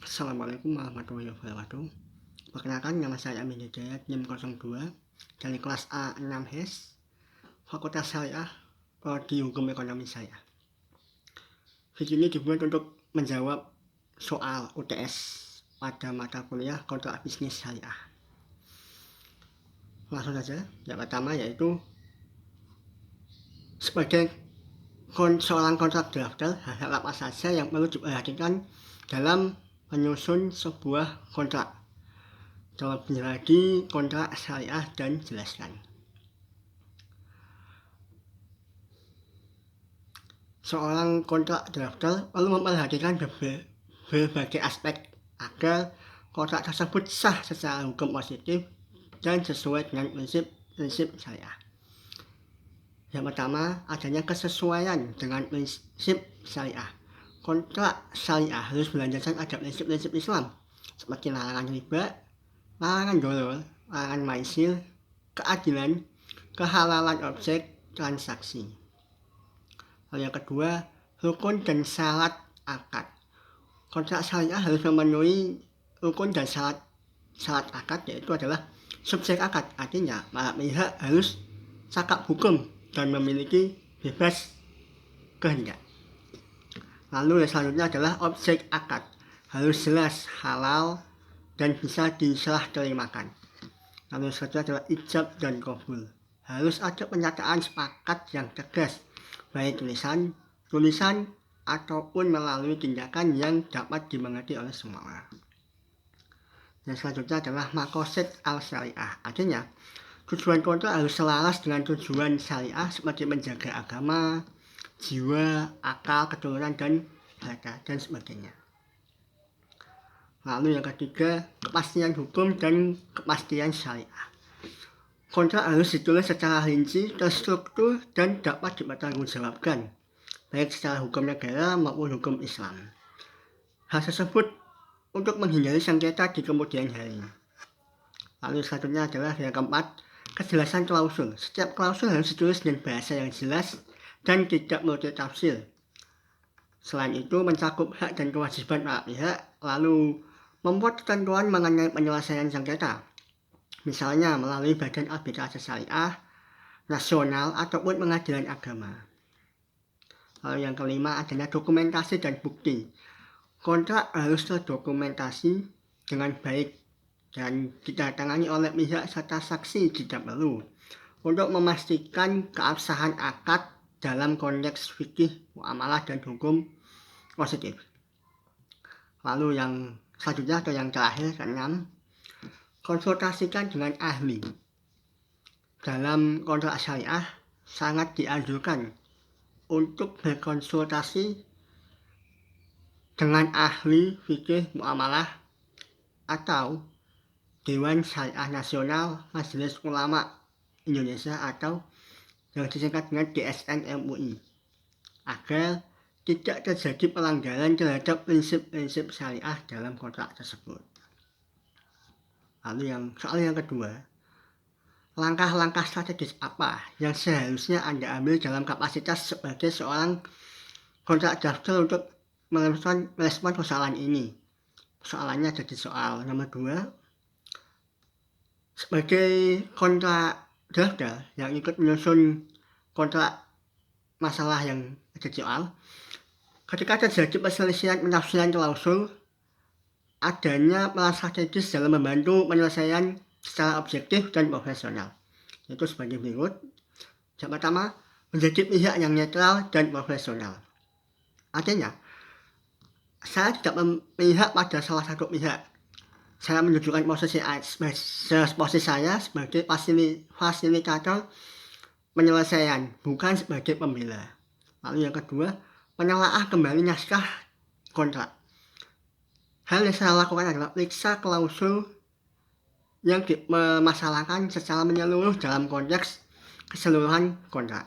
Assalamualaikum warahmatullahi wabarakatuh. Perkenalkan, nama saya Amin Hidayat, NIM 02 dari kelas A6 HES, Fakultas Syariah, Prodi Hukum Ekonomi saya. Video ini dibuat untuk menjawab soal UTS pada mata kuliah kontrak bisnis syariah. Langsung saja, yang pertama yaitu sebagai seorang kontrak drafter, hal apa saja yang perlu diperhatikan dalam menyusun sebuah kontrak. Terlebih lagi kontrak syariah, dan jelaskan. Seorang kontrak drafter perlu memperhatikan berbagai aspek agar kontrak tersebut sah secara hukum positif dan sesuai dengan prinsip syariah. Yang pertama, adanya kesesuaian dengan prinsip syariah. Kontrak syariah harus berlandaskan pada prinsip-prinsip Islam seperti larangan riba, larangan dolor, larangan maisir, keadilan, kehalalan objek transaksi. Lalu yang kedua, rukun dan syarat akad. Kontrak syariah harus memenuhi rukun dan syarat akad, yaitu adalah subjek akad, artinya para pihak harus cakap hukum dan memiliki bebas kehendak. Lalu yang selanjutnya adalah objek akad, harus jelas, halal, dan bisa diserah terimakan. Lalu selanjutnya adalah ijab dan kabul, harus ada pernyataan sepakat yang tegas, baik tulisan ataupun melalui tindakan yang dapat dimengerti oleh semua orang. Yang selanjutnya adalah maqasid al-syariah, artinya tujuan kontrak harus selaras dengan tujuan syariah seperti menjaga agama, jiwa, akal, keturunan, dan harta, dan sebagainya. Lalu yang ketiga, kepastian hukum dan kepastian syariah. Kontrak harus ditulis secara rinci, terstruktur, dan dapat dipertanggungjawabkan, baik secara hukum negara maupun hukum Islam. Hal tersebut untuk menghindari sengketa di kemudian hari. Lalu selanjutnya adalah yang keempat, kejelasan klausul. Setiap klausul harus ditulis dengan bahasa yang jelas dan tidak multitafsir. Selain itu, mencakup hak dan kewajiban para pihak, lalu membuat ketentuan mengenai penyelesaian sengketa, misalnya melalui badan arbitrase syariah nasional ataupun pengadilan agama. Lalu yang kelima adalah dokumentasi dan bukti. Kontrak harus terdokumentasi dengan baik dan ditandatangani oleh pihak serta saksi jika perlu, untuk memastikan keabsahan akad dalam konteks fikih, muamalah, dan hukum positif. Lalu yang selanjutnya atau yang terakhir, keenam, konsultasikan dengan ahli. Dalam kontrak syariah sangat dianjurkan untuk berkonsultasi dengan ahli fikih muamalah atau Dewan Syariah Nasional Majelis Ulama Indonesia atau yang disingkat dengan DSN MUI, agar tidak terjadi pelanggaran terhadap prinsip-prinsip syariah dalam kontrak tersebut. Lalu soal yang kedua, langkah-langkah strategis apa yang seharusnya Anda ambil dalam kapasitas sebagai seorang kontrak drafter untuk merespon persoalan ini? Soalannya jadi soal nomor 2. Sebagai kontrak drafter yang ikut menyusun kontrak masalah yang ada soal, ketika terjadi perselisihan penafsiran klausul, adanya peran strategis dalam membantu penyelesaian secara objektif dan profesional, yaitu sebagai berikut. Yang pertama, menjadi pihak yang netral dan profesional. Artinya, saya tidak memihak pada salah satu pihak. Saya menunjukkan posisi saya sebagai fasilitator penyelesaian, bukan sebagai pembela. Lalu yang kedua, menelaah kembali naskah kontrak. Hal yang saya lakukan adalah periksa klausul yang dimasalahkan secara menyeluruh dalam konteks keseluruhan kontrak.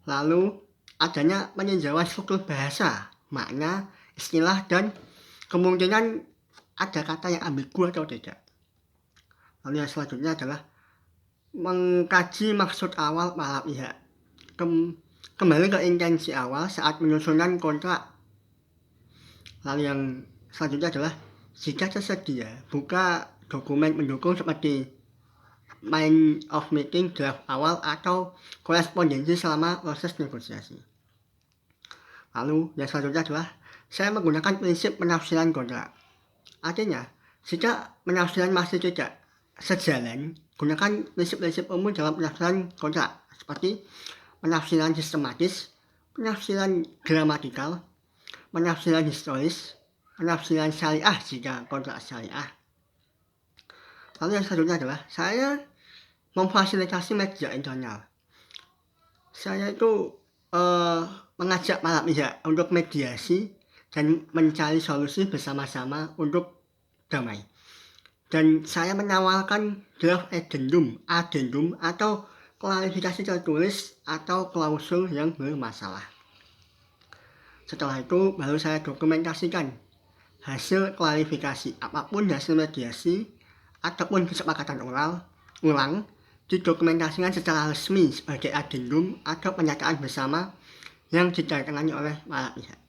Lalu adanya peninjauan struktur bahasa, makna, istilah, dan kemungkinan ada kata yang ambigu atau tidak. Lalu yang selanjutnya adalah mengkaji maksud awal para pihak. Kembali ke intensi awal saat penyusunan kontrak. Lalu yang selanjutnya adalah Jika tersedia, buka dokumen pendukung seperti mind of meeting draft awal atau korespondensi selama proses negosiasi. Lalu yang selanjutnya adalah saya menggunakan prinsip penafsiran kontrak. Artinya, jika penafsiran masih tidak sejalan, gunakan prinsip-prinsip umum dalam penafsiran kontrak seperti penafsiran sistematis, penafsiran gramatikal, penafsiran historis, penafsiran syariah jika kontrak syariah. Lalu yang selanjutnya adalah saya memfasilitasi media internal. Saya itu mengajak para pihak untuk mediasi dan mencari solusi bersama-sama untuk damai. Dan saya menawarkan draft addendum atau klarifikasi tertulis atau klausul yang bermasalah. Setelah itu baru saya dokumentasikan hasil klarifikasi apapun hasil mediasi ataupun kesepakatan ulang didokumentasikan secara resmi sebagai addendum atau pernyataan bersama yang ditandatangani oleh para pihak.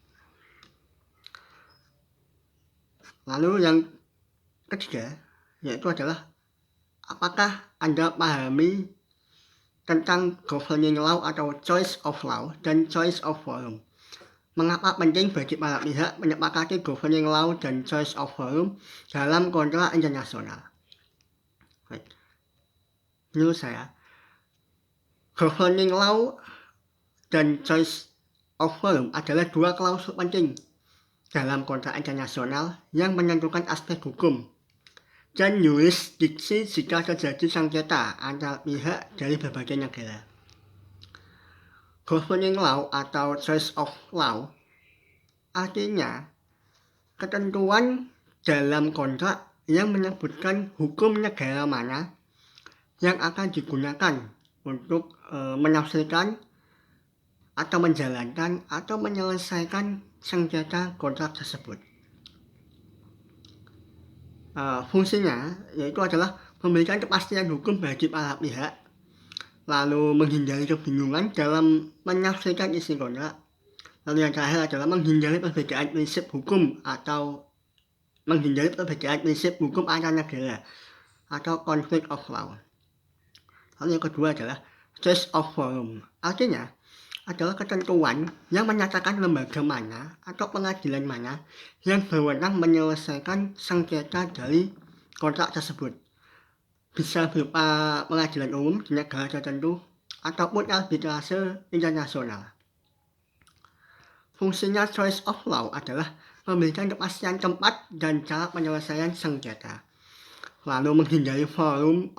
Lalu yang ketiga yaitu adalah apakah Anda pahami tentang governing law atau choice of law dan choice of forum. Mengapa penting bagi para pihak menyepakati governing law dan choice of forum dalam kontrak internasional? Menurut saya, governing law dan choice of forum adalah dua klausul penting dalam kontrak internasional yang menentukan aspek hukum dan yurisdiksi jika terjadi sengketa antar pihak dari berbagai negara. Governing law atau choice of law artinya ketentuan dalam kontrak yang menyebutkan hukum negara mana yang akan digunakan untuk menafsirkan atau menjalankan atau menyelesaikan sengketa kontrak tersebut. Fungsinya yaitu adalah memberikan kepastian hukum bagi para pihak, lalu menghindari kebingungan dalam menafsirkan isi kontrak, lalu yang terakhir adalah menghindari perbedaan prinsip hukum antar negara atau conflict of law. Lalu yang kedua adalah choice of forum. Artinya adalah ketentuan yang menyatakan lembaga mana atau pengadilan mana yang berwenang menyelesaikan sengketa dari kontrak tersebut. Bisa berupa pengadilan umum di negara tertentu ataupun arbitrase internasional. Fungsinya choice of law adalah memberikan kepastian tempat dan cara penyelesaian sengketa. Lalu menghindari forum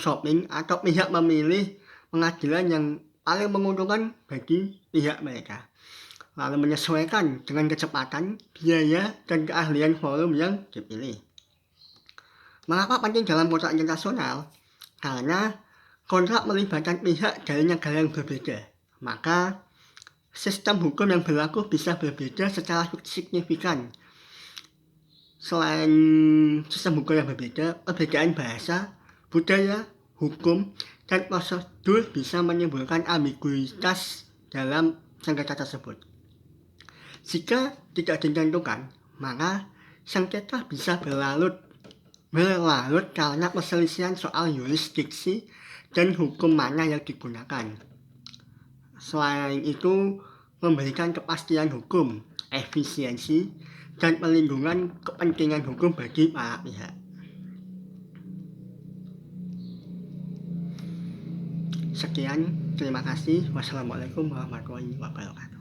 shopping atau pihak memilih pengadilan yang paling menguntungkan bagi pihak mereka. Lalu menyesuaikan dengan kecepatan, biaya, dan keahlian forum yang dipilih. Mengapa penting dalam kontrak internasional? Karena kontrak melibatkan pihak dari negara yang berbeda. Maka sistem hukum yang berlaku bisa berbeda secara signifikan. Selain sistem hukum yang berbeda, perbedaan bahasa, budaya, hukum, dan prosedur bisa menimbulkan ambiguitas dalam sengketa tersebut. Jika tidak ditentukan, maka sengketa bisa berlarut karena perselisihan soal yurisdiksi dan hukum mana yang digunakan. Selain itu, memberikan kepastian hukum, efisiensi, dan perlindungan kepentingan hukum bagi para pihak. Sekian, terima kasih. Wassalamualaikum warahmatullahi wabarakatuh.